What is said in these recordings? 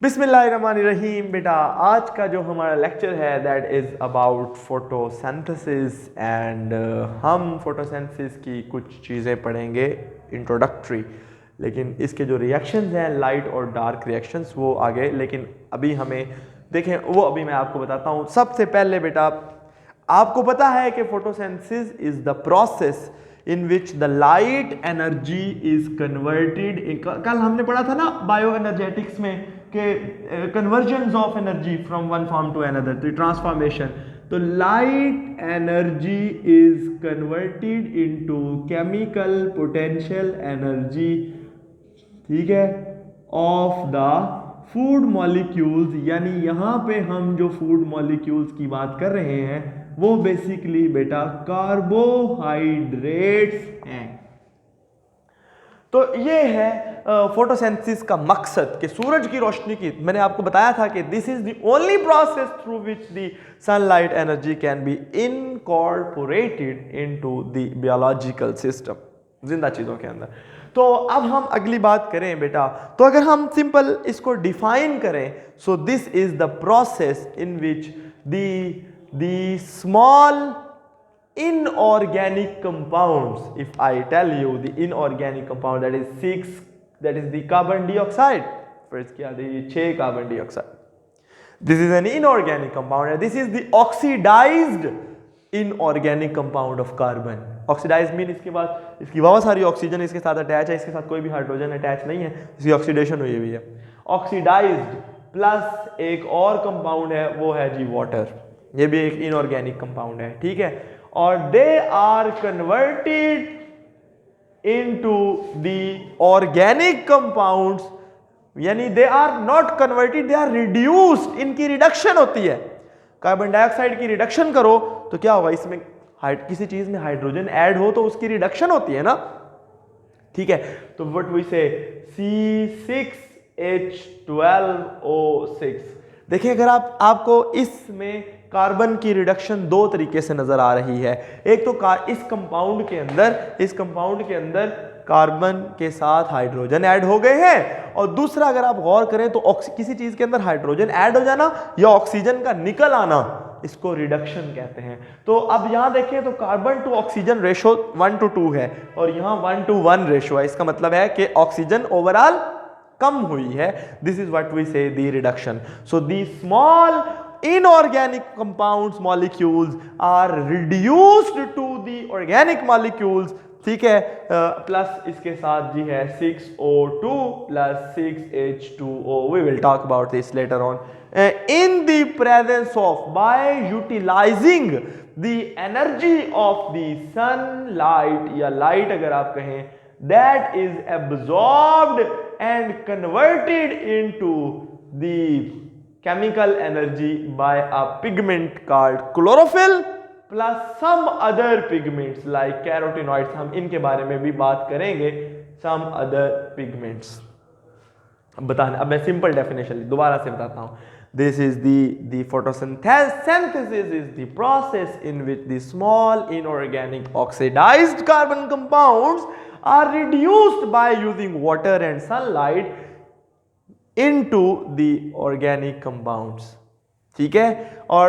बिस्मिल्लाहिर्रहमानिर्रहीम। बेटा आज का जो हमारा लेक्चर है that is about photosynthesis and हम फोटोसिंथेसिस की कुछ चीज़ें पढ़ेंगे इंट्रोडक्टरी, लेकिन इसके जो रिएक्शंस हैं लाइट और डार्क रिएक्शंस वो आगे, लेकिन अभी हमें देखें वो अभी मैं आपको बताता हूँ। सबसे पहले बेटा आपको पता है कि photosynthesis is the process in which the light energy is converted। कल हमने पढ़ा था ना बायो एनर्जेटिक्स में कि conversion of energy from one form to another, the transformation. तो light energy is converted into chemical potential energy, ठीक है, ऑफ द फूड मॉलिक्यूल्स। यानी यहाँ पे हम जो फूड मॉलिक्यूल्स की बात कर रहे हैं वो बेसिकली बेटा कार्बोहाइड्रेट्स हैं। तो ये है फोटोसिंथेसिस का मकसद कि सूरज की रोशनी की, मैंने आपको बताया था कि this is the only process through which the sunlight energy can be incorporated into the biological system, जिंदा चीज़ों के अंदर। तो अब हम अगली बात करें बेटा, तो अगर हम सिंपल इसको डिफाइन करें, so this is the process in which the small inorganic compounds, if I tell you the inorganic compound that is 6, that is the carbon dioxide, first किया the 6 carbon dioxide, this is an inorganic compound and this is the oxidized inorganic compound of carbon। oxidized mean इसके बाद इसकी बहुत सारी oxygen इसके साथ attach है, इसके साथ कोई भी हाइड्रोजन अटैच नहीं है, इसकी ऑक्सीडेशन हुई हुई है। ऑक्सीडाइज्ड प्लस एक और कंपाउंड है वो है जी वाटर, ये भी एक इनऑर्गेनिक कंपाउंड है, ठीक है। और they are converted into the organic compounds, यानी they are not converted, they are reduced, इनकी रिडक्शन होती है। कार्बन डाइऑक्साइड की रिडक्शन करो तो क्या होगा, इसमें किसी चीज में हाइड्रोजन ऐड हो तो उसकी रिडक्शन होती है ना, ठीक है। तो व्हाट वी से C6H12O6। देखिए अगर आपको इसमें कार्बन की रिडक्शन दो तरीके से नजर आ रही है। एक तो इस कंपाउंड के अंदर कार्बन के साथ हाइड्रोजन ऐड हो गए हैं, और दूसरा अगर आप गौर करें तो किसी चीज के अंदर हाइड्रोजन ऐड हो जाना या ऑक्सीजन का निकल आना, इसको रिडक्शन कहते हैं। तो अब यहां देखें तो कार्बन टू ऑक्सीजन रेशो 1:2 है और यहां 1:1 रेशो है। इसका मतलब है कि ऑक्सीजन ओवरऑल कम हुई है। दिस इज व्हाट वी से the reduction. So the small inorganic compounds molecules are reduced to the organic molecules, ठीक है। प्लस इसके साथ जी है 6O2 plus 6H2O। we will talk about this later on। in the presence of, by utilizing the energy of the sunlight या light अगर आप कहें, that is absorbed and converted into the chemical energy by a pigment called chlorophyll plus some other pigments like carotenoids। हम इनके बारे में भी बात करेंगे, some other pigments। अब मैं सिंपल डेफिनेशन दोबारा से बताता हूं। This is the photosynthesis is the process in which the small inorganic oxidized carbon compounds are reduced by using water and sunlight into the organic compounds, ठीक है। और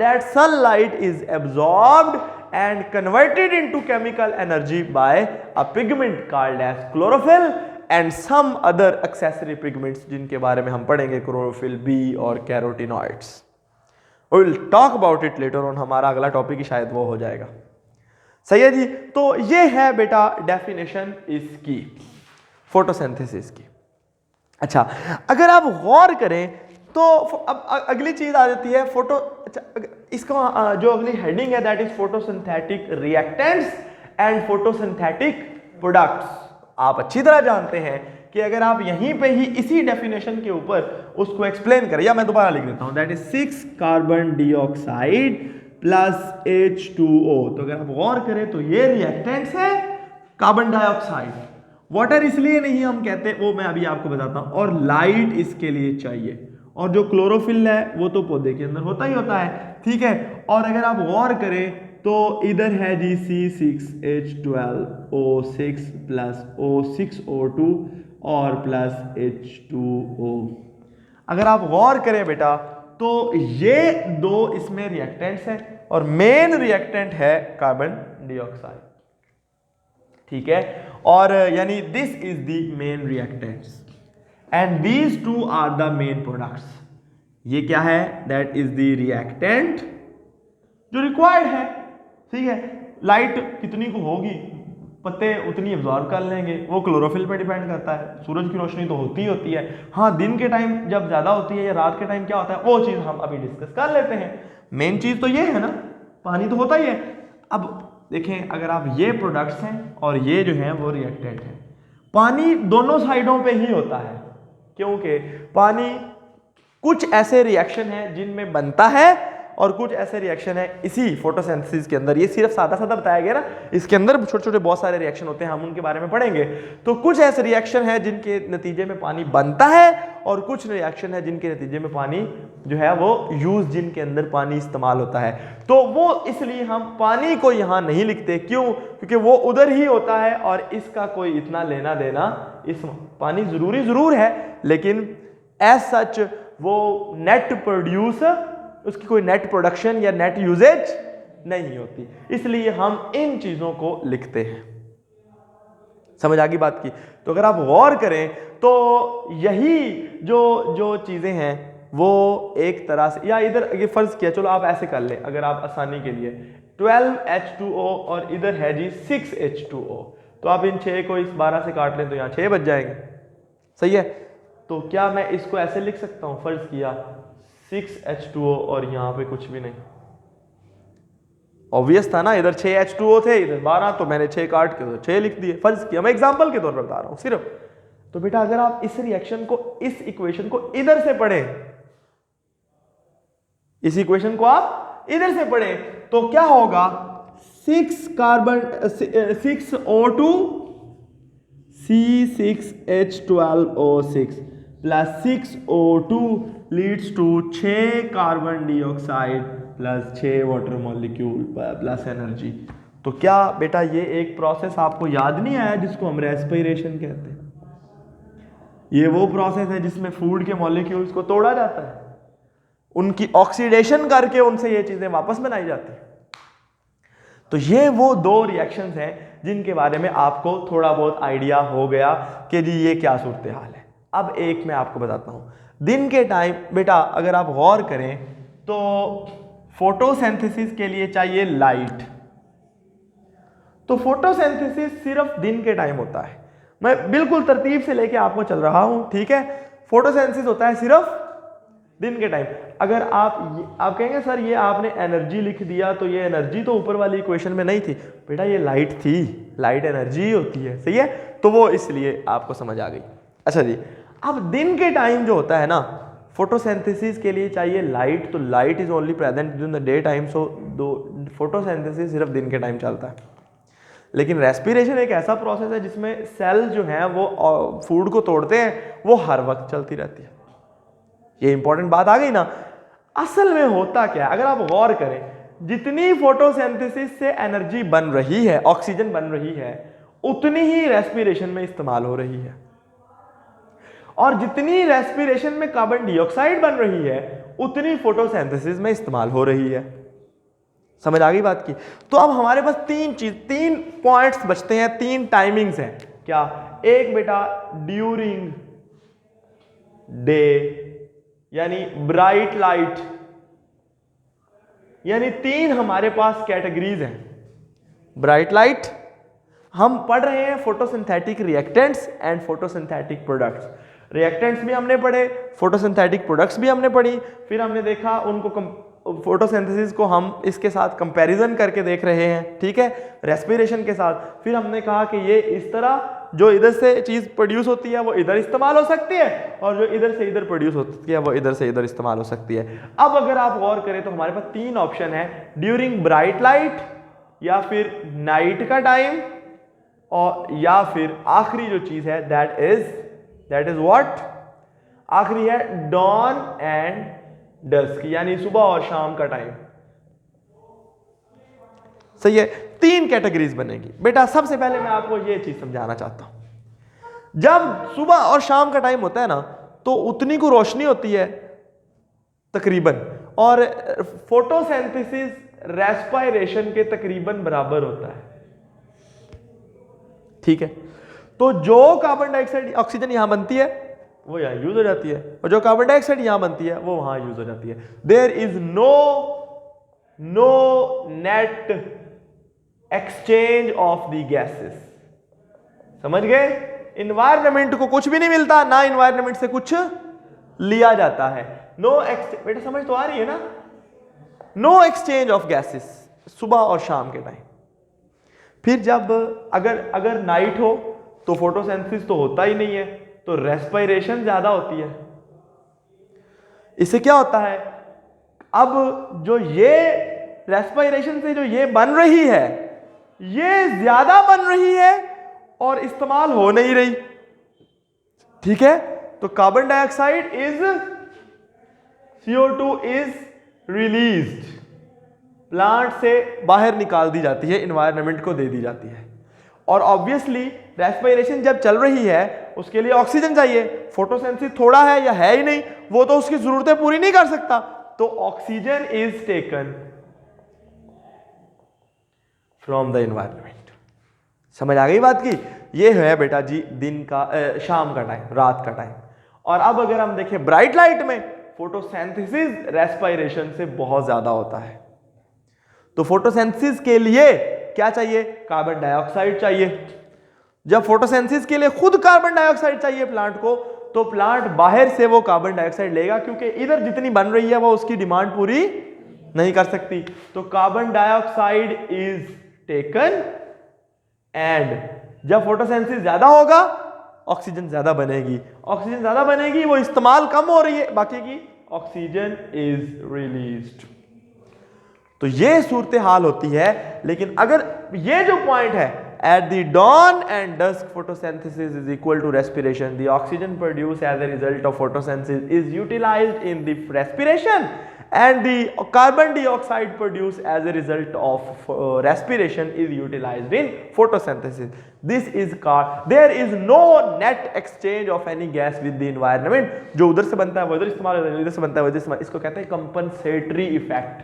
that sunlight is absorbed and converted into chemical energy by a pigment called as chlorophyll and some other accessory pigments जिनके बारे में हम पढ़ेंगे, chlorophyll B और carotenoids। we will talk about it later on। हमारा अगला टॉपिक ही शायद वो हो जाएगा, सही है जी। तो ये है बेटा डेफिनेशन इसकी फोटोसिंथेसिस की। अच्छा अगर आप गौर करें तो अब अगली चीज आ जाती है फोटो। अच्छा इसका जो अगली हेडिंग है that is photosynthetic reactants and photosynthetic products. आप अच्छी तरह जानते हैं कि अगर आप यहीं पे ही इसी डेफिनेशन के ऊपर उसको एक्सप्लेन करें, या मैं दोबारा लिख देता हूं, that is 6 carbon dioxide plus H2O। तो अगर आप गौर करें तो ये रिएक्टेंट्स है कार्बन डाइऑक्साइड, वाटर इसलिए नहीं हम कहते, वो मैं अभी आपको बताता हूं, और लाइट इसके लिए चाहिए, और जो क्लोरोफिल है वो तो पौधे के अंदर होता ही होता है, ठीक है। और अगर आप गौर करें तो इधर है जी C6H12O6 प्लस O6O2 और प्लस H2O। अगर आप गौर करें बेटा तो ये दो इसमें रिएक्टेंट्स हैं और मेन रिएक्टेंट है कार्बन डाइऑक्साइड, ठीक है, और यानी this is the main reactants and these two are the main products. ये क्या है? दैट इज द रिएक्टेंट जो रिक्वायर्ड है, ठीक है। लाइट कितनी को होगी, पत्ते उतनी एब्जॉर्ब कर लेंगे, वो क्लोरोफिल पे डिपेंड करता है। सूरज की रोशनी तो होती ही होती है, हाँ दिन के टाइम जब ज्यादा होती है या रात के टाइम क्या होता है वो चीज हम अभी डिस्कस कर लेते हैं। मेन चीज तो ये है ना, पानी तो होता ही है। अब देखें, अगर आप ये प्रोडक्ट्स हैं और ये जो है वो रिएक्टेंट है, पानी दोनों साइडों पे ही होता है, क्योंकि पानी कुछ ऐसे रिएक्शन है जिनमें बनता है और कुछ ऐसे रिएक्शन है इसी फोटोसिंथेसिस के अंदर। ये सिर्फ सादा सादा बताया गया ना, इसके अंदर छोटे छोटे बहुत सारे रिएक्शन होते हैं, हम उनके बारे में पढ़ेंगे। तो कुछ ऐसे रिएक्शन है जिनके नतीजे में पानी बनता है और कुछ रिएक्शन है जिनके नतीजे में पानी जो है वो यूज, जिनके अंदर पानी इस्तेमाल होता है। तो वो इसलिए हम पानी को यहाँ नहीं लिखते, क्यों? क्योंकि वो उधर ही होता है और इसका कोई इतना लेना देना, इस पानी जरूर है लेकिन एज सच वो नेट प्रोड्यूस, उसकी कोई नेट प्रोडक्शन या नेट यूजेज नहीं होती, इसलिए हम इन चीजों को लिखते हैं। समझ आ गई बात की? तो अगर आप गौर करें तो यही जो चीजें हैं वो एक तरह से, या इधर ये फर्ज किया, चलो आप ऐसे कर लें अगर आप आसानी के लिए, 12H2O और इधर है जी 6H2O, तो आप इन 6 को इस 12 से काट लें तो यहाँ 6 बच जाएंगे, सही है। तो क्या मैं इसको ऐसे लिख सकता हूं, फर्ज किया 6H2O और यहां पे कुछ भी नहीं, ऑब्वियस था ना, इधर 6H2O थे इधर 12, तो मैंने 6 काट के तो 6 लिख दिए, फर्ज किया, मैं एग्जांपल के तौर पर बता रहा हूं सिर्फ। तो बेटा अगर आप इस रिएक्शन को, इस इक्वेशन को इधर से पढ़ें, इस इक्वेशन को आप इधर से पढ़ें तो क्या होगा, 6O2 C6H12O6 plus 6O2 leads to 6 carbon dioxide plus 6 water molecule plus energy. तो क्या बेटा ये एक प्रोसेस आपको याद नहीं आया जिसको हम रेस्पिरेशन कहते हैं? ये वो प्रोसेस है जिसमें फूड के मॉलिक्यूल्स को तोड़ा जाता है, उनकी ऑक्सीडेशन करके उनसे ये चीजें वापस बनाई जाती है। तो ये वो दो रिएक्शंस हैं जिनके बारे में आपको थोड़ा बहुत आइडिया हो गया कि जी ये क्या सूरत हाल है। अब एक मैं आपको बताता हूं, दिन के टाइम बेटा अगर आप गौर करें तो फोटोसिंथेसिस के लिए चाहिए लाइट, तो फोटोसिंथेसिस सिर्फ दिन के टाइम होता है। मैं बिल्कुल तरतीब से लेके आपको चल रहा हूं, ठीक है। फोटोसिंथेसिस होता है सिर्फ दिन के टाइम। अगर आप कहेंगे सर ये आपने एनर्जी लिख दिया, तो ये एनर्जी तो ऊपर वाली इक्वेशन में नहीं थी। बेटा ये लाइट थी, लाइट एनर्जी होती है, सही है, तो वो इसलिए आपको समझ आ गई। अच्छा जी, अब दिन के टाइम जो होता है ना, फोटोसिंथेसिस के लिए चाहिए लाइट, तो light is only present during the day time, so photosynthesis सिर्फ दिन के टाइम चलता है। लेकिन रेस्पिरेशन एक ऐसा प्रोसेस है जिसमें सेल जो है वो फूड को तोड़ते हैं, वो हर वक्त चलती रहती है। ये इंपॉर्टेंट बात आ गई ना। असल में होता क्या है, अगर आप गौर करें, जितनी फोटोसिंथेसिस से एनर्जी बन रही है, ऑक्सीजन बन रही है, उतनी ही रेस्पिरेशन में इस्तेमाल हो रही है, और जितनी रेस्पिरेशन में कार्बन डाइऑक्साइड बन रही है उतनी फोटोसिंथेसिस में इस्तेमाल हो रही है। समझ आ गई बात की? तो अब हमारे पास तीन पॉइंट्स बचते हैं, 3 टाइमिंग्स हैं। क्या? एक बेटा ड्यूरिंग डे यानी ब्राइट लाइट, यानी 3 हमारे पास कैटेगरीज हैं। ब्राइट लाइट, हम पढ़ रहे हैं photosynthetic reactants and photosynthetic products. Reactants भी हमने पढ़े, फोटोसिंथेटिक प्रोडक्ट्स भी हमने पढ़ी, फिर हमने देखा उनको फोटोसिंथेसिस को हम इसके साथ कंपैरिजन करके देख रहे हैं, ठीक है, रेस्पिरेशन के साथ। फिर हमने कहा कि ये इस तरह जो इधर से चीज प्रोड्यूस होती है वो इधर इस्तेमाल हो सकती है, और जो इधर से इधर प्रोड्यूस होती है वो इधर से इधर इस्तेमाल हो सकती है। अब अगर आप गौर करें तो हमारे पास 3 ऑप्शन है, ड्यूरिंग ब्राइट लाइट, या फिर नाइट का टाइम, और या फिर आखिरी जो चीज है दैट इज व्हाट, आखिरी है डॉन एंड डस्क, यानी सुबह और शाम का टाइम। सही है, 3 कैटेगरीज बनेगी। बेटा सबसे पहले मैं आपको ये चीज समझाना चाहता हूं, जब सुबह और शाम का टाइम होता है ना, तो उतनी को रोशनी होती है तकरीबन, और फोटोसिंथेसिस रेस्पिरेशन के तकरीबन बराबर होता है। ठीक है, तो जो कार्बन डाइऑक्साइड ऑक्सीजन यहां बनती है वो यहां यूज हो जाती है, और जो कार्बन डाइऑक्साइड यहां बनती है वो वहां यूज हो जाती है। There is no net exchange of the gases. समझ गए? इन्वायरमेंट को कुछ भी नहीं मिलता, ना इन्वायरमेंट से कुछ लिया जाता है। नो एक्सचेंज, बेटा समझ तो आ रही है ना? नो एक्सचेंज ऑफ गैसेस सुबह और शाम के टाइम। फिर जब अगर नाइट हो तो फोटोसिंथेसिस तो होता ही नहीं है, तो रेस्पिरेशन ज्यादा होती है। इससे क्या होता है, अब जो ये रेस्पिरेशन से जो ये बन रही है ये ज्यादा बन रही है और इस्तेमाल हो नहीं रही। ठीक है, तो carbon dioxide is CO2 is released, plant से बाहर निकाल दी जाती है, इन्वायरमेंट को दे दी जाती है। और ऑब्वियसली रेस्पिरेशन जब चल रही है उसके लिए ऑक्सीजन चाहिए। फोटोसिंथेसिस थोड़ा है या है ही नहीं, वो तो उसकी जरूरतें पूरी नहीं कर सकता, तो oxygen is taken from the environment. समझ आ गई बात की? ये है बेटा जी दिन का शाम का टाइम, रात का टाइम। और अब अगर हम देखें ब्राइट लाइट में, फोटोसिंथेसिस रेस्पिरेशन से बहुत ज्यादा होता है। तो फोटोसिंथेसिस के लिए क्या चाहिए? कार्बन डाइऑक्साइड चाहिए। जब फोटोसिंथेसिस के लिए खुद कार्बन डाइऑक्साइड चाहिए प्लांट को, तो प्लांट बाहर से वो कार्बन डाइऑक्साइड लेगा, क्योंकि इधर जितनी बन रही है वो उसकी डिमांड पूरी नहीं कर सकती। तो carbon dioxide is taken, and जब फोटोसिंथेसिस ज्यादा होगा ऑक्सीजन ज्यादा बनेगी, ऑक्सीजन ज्यादा बनेगी, वो इस्तेमाल कम हो रही है, बाकी की ऑक्सीजन इज रिलीज्ड। तो ये सूरत हाल होती है। लेकिन अगर ये जो पॉइंट है, at the dawn and dusk photosynthesis is equal to respiration, the oxygen produce as a result of photosynthesis is utilized in the respiration, and the carbon dioxide produced as a result of respiration is utilized in photosynthesis. This is called, there is no net exchange of any gas with the environment. जो उधर से बनता है वो इधर इस्तेमाल होता है, इधर से बनता है वो इधर इस्तेमाल। इसको कहते हैं कंपनसेटरी इफेक्ट।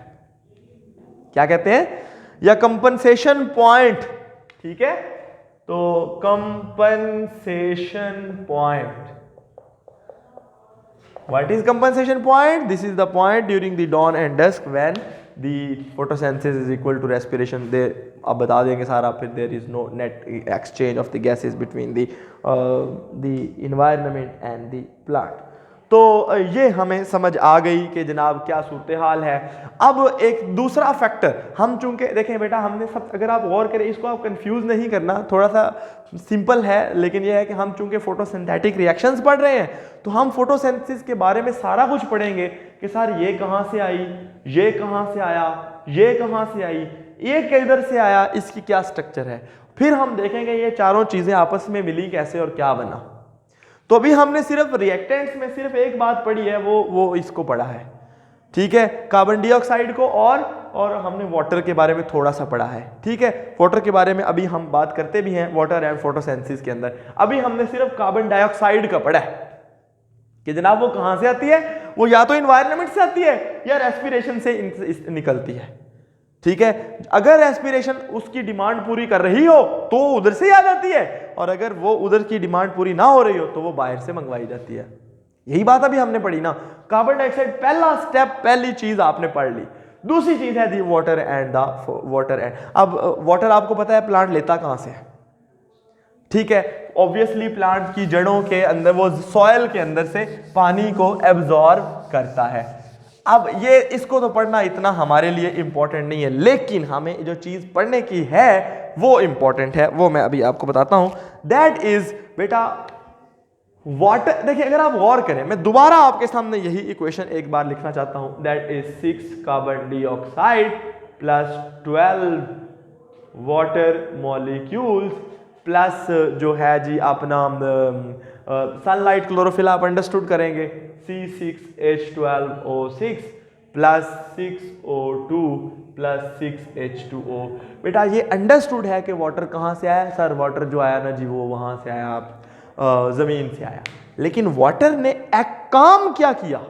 क्या कहते हैं? या कंपनसेशन पॉइंट। ठीक है, तो compensation point, what is compensation point? This is the point during the dawn and dusk when the photosynthesis is equal to respiration. There अब बता देंगे सारा, फिर there is no net exchange of the gases between the environment and the plant. तो ये हमें समझ आ गई कि जनाब क्या सूरत हाल है। अब एक दूसरा फैक्टर, हम चूंकि देखें बेटा, हमने सब, अगर आप गौर करें, इसको आप कंफ्यूज नहीं करना, थोड़ा सा सिंपल है, लेकिन यह है कि हम चूंकि फोटोसिंथेटिक रिएक्शंस पढ़ रहे हैं, तो हम फोटोसिंथेसिस के बारे में सारा कुछ पढ़ेंगे कि सर ये कहाँ से आई, ये कहाँ से आया, ये कहाँ से आई, ये किधर से आया, इसकी क्या स्ट्रक्चर है। फिर हम देखेंगे ये चारों चीज़ें आपस में मिली कैसे और क्या बना। तो अभी हमने सिर्फ रिएक्टेंट्स में सिर्फ एक बात पढ़ी है, वो इसको पढ़ा है। ठीक है, कार्बन डाइऑक्साइड को, और हमने वाटर के बारे में थोड़ा सा पढ़ा है। ठीक है, वाटर के बारे में अभी हम बात करते भी हैं वाटर एंड फोटोसिंथेसिस के अंदर। अभी हमने सिर्फ कार्बन डाइऑक्साइड का पढ़ा है कि जनाब वो कहां से आती है, वो या तो इन्वायरमेंट से आती है या रेस्पिरेशन से निकलती है। ठीक है, अगर रेस्पिरेशन उसकी डिमांड पूरी कर रही हो तो उधर से ही आ जाती है, और अगर वो उधर की डिमांड पूरी ना हो रही हो तो वो बाहर से मंगवाई जाती है। यही बात अभी हमने पढ़ी ना। कार्बन डाइऑक्साइड पहला स्टेप, पहली चीज आपने पढ़ ली। दूसरी चीज है the water and the water and, अब वाटर आपको पता है प्लांट लेता कहां से है। ठीक है, ऑब्वियसली प्लांट की जड़ों के अंदर, वो सॉइल के अंदर से पानी को एब्जॉर्ब करता है। अब ये इसको तो पढ़ना इतना हमारे लिए इंपॉर्टेंट नहीं है, लेकिन हमें जो चीज पढ़ने की है वो इंपॉर्टेंट है, वो मैं अभी आपको बताता हूं। दैट इज बेटा वाटर। देखिए, अगर आप गौर करें, मैं दोबारा आपके सामने यही इक्वेशन एक बार लिखना चाहता हूं। That is 6 carbon dioxide plus 12 water molecules plus जो है जी अपना सनलाइट क्लोरोफिल आप अंडरस्टूड करेंगे, C6H12O6 plus 6O2 plus 6H2O। बेटा ये अंडरस्टूड है कि वाटर कहाँ से आया। सर वाटर जो आया ना जी वो वहाँ से आया, आप ज़मीन से आया। लेकिन वाटर ने काम क्या किया?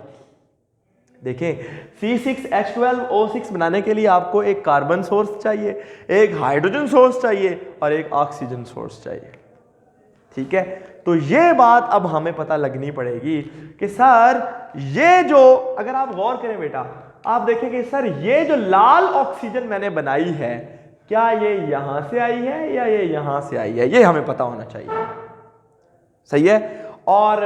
देखें, C6H12O6 बनाने के लिए आपको एक कार्बन सोर्स चाहिए, एक हाइड्रोजन सोर्स चाहिए और एक ऑक्सीजन सोर्स चाहिए। ठीक है, तो ये बात अब हमें पता लगनी पड़ेगी कि सर ये जो, अगर आप गौर करें बेटा, आप देखेंगे सर ये जो लाल ऑक्सीजन मैंने बनाई है, क्या ये यहां से आई है या ये यहां से आई है? ये हमें पता होना चाहिए। सही है। और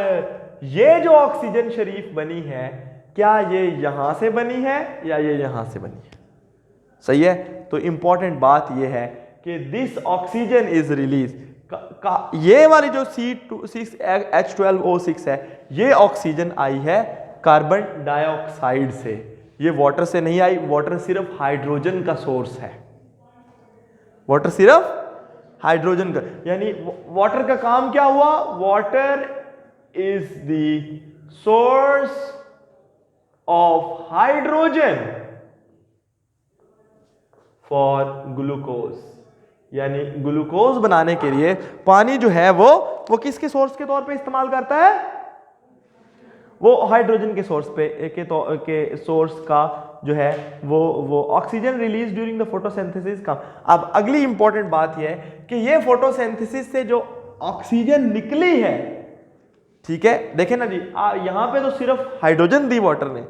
ये जो ऑक्सीजन शरीफ बनी है, क्या ये यहां से बनी है या ये यहां से बनी है? सही है। तो इंपॉर्टेंट बात ये है कि दिस ऑक्सीजन इज रिलीज, ये वाली जो C6H12O6 है, ये ऑक्सीजन आई है कार्बन डाइऑक्साइड से, ये वाटर से नहीं आई। वाटर सिर्फ हाइड्रोजन का सोर्स है, वाटर सिर्फ हाइड्रोजन का, यानी वाटर का काम क्या हुआ? Water is the source of hydrogen for glucose, यानी ग्लूकोज बनाने के लिए पानी जो है वो किसके सोर्स के तौर पे इस्तेमाल करता है? वो हाइड्रोजन के सोर्स पे के सोर्स का जो है वो oxygen release during the photosynthesis का। अब अगली इंपॉर्टेंट बात यह है कि ये फोटोसिंथेसिस से जो ऑक्सीजन निकली है, ठीक है, देखें ना जी, यहां पे तो सिर्फ हाइड्रोजन दी वाटर ने,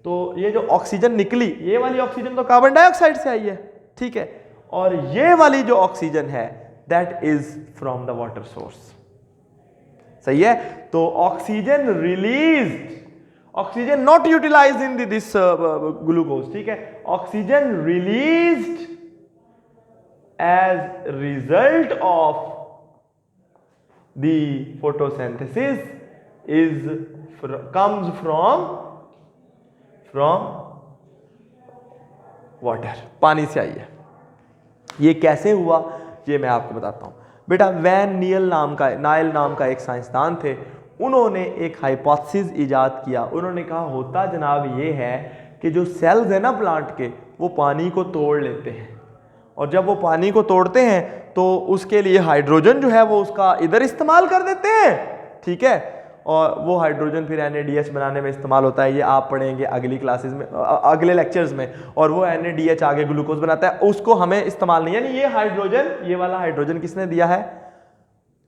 तो ये जो ऑक्सीजन निकली, ये वाली ऑक्सीजन तो कार्बन डाइऑक्साइड से आई है। ठीक है, और ये वाली जो ऑक्सीजन है that is from the water source. सही है। तो oxygen released, oxygen not utilized in this glucose. ठीक है, oxygen released as result of the photosynthesis is comes from water, पानी से आई है। ये कैसे हुआ ये मैं आपको बताता हूं बेटा। वैन नायल नाम का एक साइंसदान थे, उन्होंने एक हाइपोथेसिस इजाद किया। उन्होंने कहा होता जनाब ये है कि जो सेल्स है ना प्लांट के, वो पानी को तोड़ लेते हैं, और जब वो पानी को तोड़ते हैं तो उसके लिए हाइड्रोजन जो है वो उसका इधर इस्तेमाल कर देते हैं। ठीक है, और वो हाइड्रोजन फिर NaDH बनाने में इस्तेमाल होता है। ये आप पढ़ेंगे अगली क्लासेस में, अगले लेक्चर्स में। और वो NaDH आगे ग्लूकोज बनाता है, उसको हमें इस्तेमाल नहीं, यानी ये हाइड्रोजन, ये वाला हाइड्रोजन किसने दिया है?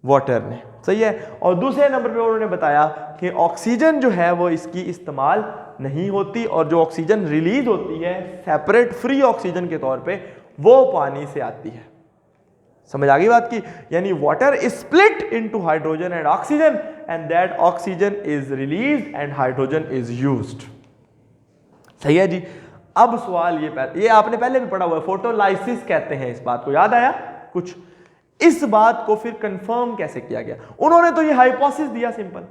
वाटर ने। सही है। और दूसरे नंबर पे उन्होंने बताया कि ऑक्सीजन जो है वो इसकी इस्तेमाल नहीं होती, और जो ऑक्सीजन रिलीज होती है सेपरेट फ्री ऑक्सीजन के तौर पे, वो पानी से आती है। समझ आ गई बात की? यानी water is split into hydrogen and oxygen, and that oxygen is released and hydrogen is used. सही है जी। अब सवाल ये आपने पहले भी पढ़ा हुआ है, फोटोलाइसिस कहते हैं इस बात को, याद आया कुछ? इस बात को फिर कंफर्म कैसे किया गया? उन्होंने तो ये हाइपोथेसिस दिया सिंपल।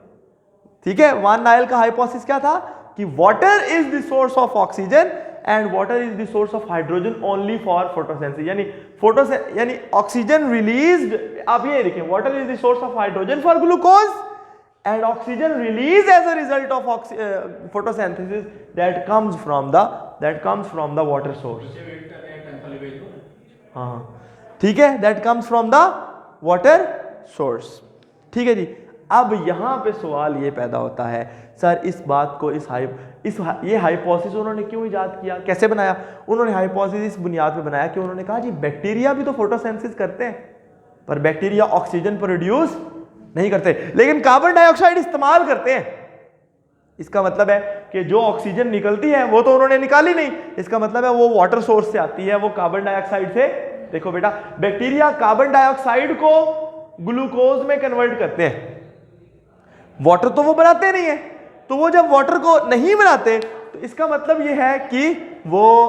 ठीक है, वैन नायल का हाइपोथेसिस क्या था कि water is the source of oxygen and water is the source of hydrogen only for photosynthesis, यानी ऑक्सीजन रिलीज्ड, आप ये देखें, water is the source of hydrogen for glucose and oxygen release as a result of photosynthesis that comes from the water source. हाँ, ठीक है, that comes from the water source. ठीक है जी। अब यहां पे सवाल ये पैदा होता है, सर इस बात को ये हाइपोथेसिस उन्होंने क्यों इजाद किया, कैसे बनाया? उन्होंने हाइपोथेसिस इस बुनियाद पे बनाया कि उन्होंने कहा जी बैक्टीरिया भी तो फोटोसिंथेसिस करते हैं, पर बैक्टीरिया ऑक्सीजन प्रोड्यूस नहीं करते, लेकिन कार्बन डाइऑक्साइड इस्तेमाल करते हैं। इसका मतलब है कि जो ऑक्सीजन निकलती है वो तो उन्होंने निकाली नहीं, इसका मतलब है वो वाटर सोर्स से आती है, वो कार्बन डाइऑक्साइड से। देखो बेटा, बैक्टीरिया कार्बन डाइऑक्साइड को ग्लूकोज में कन्वर्ट करते हैं, वाटर तो वो बनाते नहीं है। तो वो जब वाटर को नहीं बनाते तो इसका मतलब ये है कि वो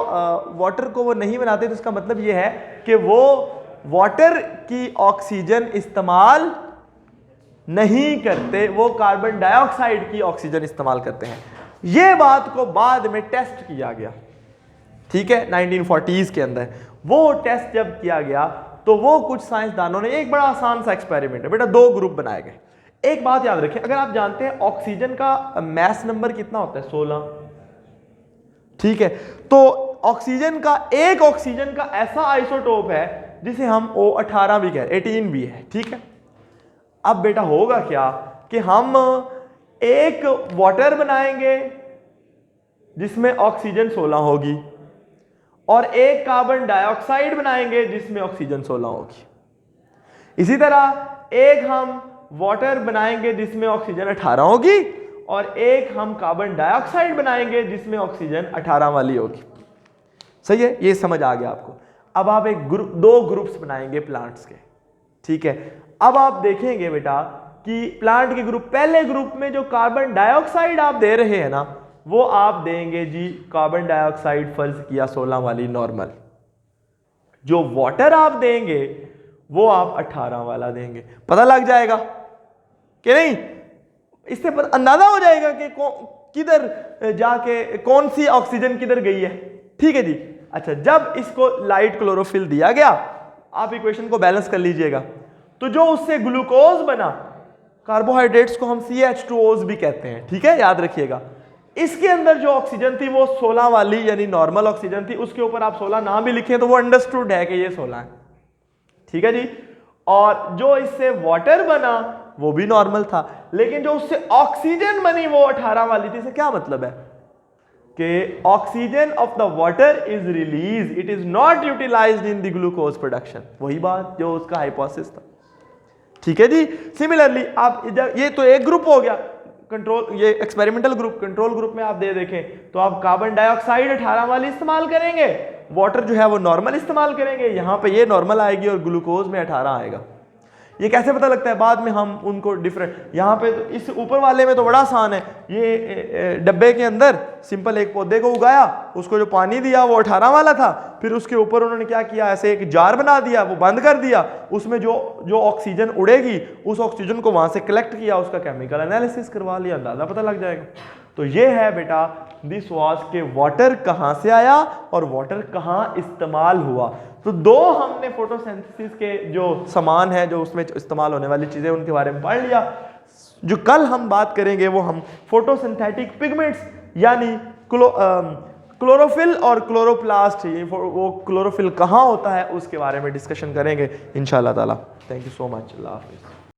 वाटर को वो नहीं बनाते, तो इसका मतलब ये है कि वो वाटर की ऑक्सीजन इस्तेमाल नहीं करते, वो कार्बन डाइऑक्साइड की ऑक्सीजन इस्तेमाल करते हैं। ये बात को बाद में टेस्ट किया गया। ठीक है, 1940s के अंदर वो टेस्ट जब किया गया तो वो कुछ साइंसदानों ने, एक बड़ा आसान सा एक्सपेरिमेंट है बेटा, 2 ग्रुप बनाए गए। एक बात याद रखें, अगर आप जानते हैं ऑक्सीजन का मैस नंबर कितना होता है? 16। ठीक है, तो ऑक्सीजन का ऐसा आइसोटोप है जिसे हम O18 भी कह रहे हैं, 18 भी है। ठीक है, अब बेटा होगा क्या कि हम एक वाटर बनाएंगे जिसमें ऑक्सीजन 16 होगी और एक कार्बन डाइऑक्साइड बनाएंगे जिसमें ऑक्सीजन 16 होगी। इसी तरह एक हम वाटर बनाएंगे जिसमें ऑक्सीजन 18 होगी और एक हम कार्बन डाइऑक्साइड बनाएंगे जिसमें ऑक्सीजन 18 वाली होगी। सही है, ये समझ आ गया आपको। अब आप एक दो ग्रुप्स बनाएंगे प्लांट्स के, ठीक है। अब आप देखेंगे बेटा कि प्लांट के ग्रुप, पहले ग्रुप में जो कार्बन डाइऑक्साइड आप दे रहे हैं ना, वो आप देंगे जी कार्बन डाइऑक्साइड फर्ज किया 16 वाली नॉर्मल। जो वाटर आप देंगे वो आप 18 वाला देंगे। पता लग जाएगा कि नहीं? इससे अंदाजा हो जाएगा कि किधर जाके कौन सी ऑक्सीजन किधर गई है। ठीक है जी। अच्छा, जब इसको लाइट क्लोरोफिल दिया गया, आप इक्वेशन को बैलेंस कर लीजिएगा, तो जो उससे ग्लूकोज बना, कार्बोहाइड्रेट्स को हम CH2Os भी कहते हैं, ठीक है, याद रखिएगा। इसके अंदर जो ऑक्सीजन थी वो 16 वाली यानी नॉर्मल ऑक्सीजन थी। उसके ऊपर आप 16 ना भी लिखें तो वो अंडरस्टूड है कि ये 16 है, ठीक है जी। और जो इससे वाटर बना वो भी नॉर्मल था, लेकिन जो उससे ऑक्सीजन बनी वो 18 वाली थी। इससे क्या मतलब है कि oxygen of the water is release, it is not utilized in the glucose production. वही बात जो उसका हाइपोथेसिस था, ठीक है जी। सिमिलरली आप ये तो एक ग्रुप हो गया कंट्रोल, ये एक्सपेरिमेंटल ग्रुप। कंट्रोल ग्रुप में आप देखें तो आप कार्बन डाइऑक्साइड 18 वाली इस्तेमाल करेंगे, वाटर जो है वो नॉर्मल इस्तेमाल करेंगे। यहां पे ये नॉर्मल आएगी और ग्लूकोज में 18 आएगा। ये कैसे पता लगता है? बाद में हम उनको डिफरेंट, यहाँ पे तो इस ऊपर वाले में तो बड़ा आसान है। ये डब्बे के अंदर सिंपल एक पौधे को उगाया, उसको जो पानी दिया वो 18 वाला था, फिर उसके ऊपर उन्होंने क्या किया, ऐसे एक जार बना दिया, वो बंद कर दिया, उसमें जो ऑक्सीजन उड़ेगी उस ऑक्सीजन को वहां से कलेक्ट किया, उसका केमिकल एनालिसिस करवा लिया, अंदाजा पता लग जाएगा। तो ये है बेटा दिस वाज के वाटर कहाँ से आया और वाटर कहाँ इस्तेमाल हुआ। तो दो हमने फोटोसिंथेसिस के जो सामान है, जो उसमें इस्तेमाल होने वाली चीजें, उनके बारे में पढ़ लिया। जो कल हम बात करेंगे वो हम फोटोसिंथेटिक पिगमेंट्स यानी क्लोरोफिल और क्लोरोप्लास्ट, वो क्लोरोफिल कहाँ होता है उसके बारे में डिस्कशन करेंगे इंशाल्लाह ताला। Thank you so much. अल्लाह हाफिज़।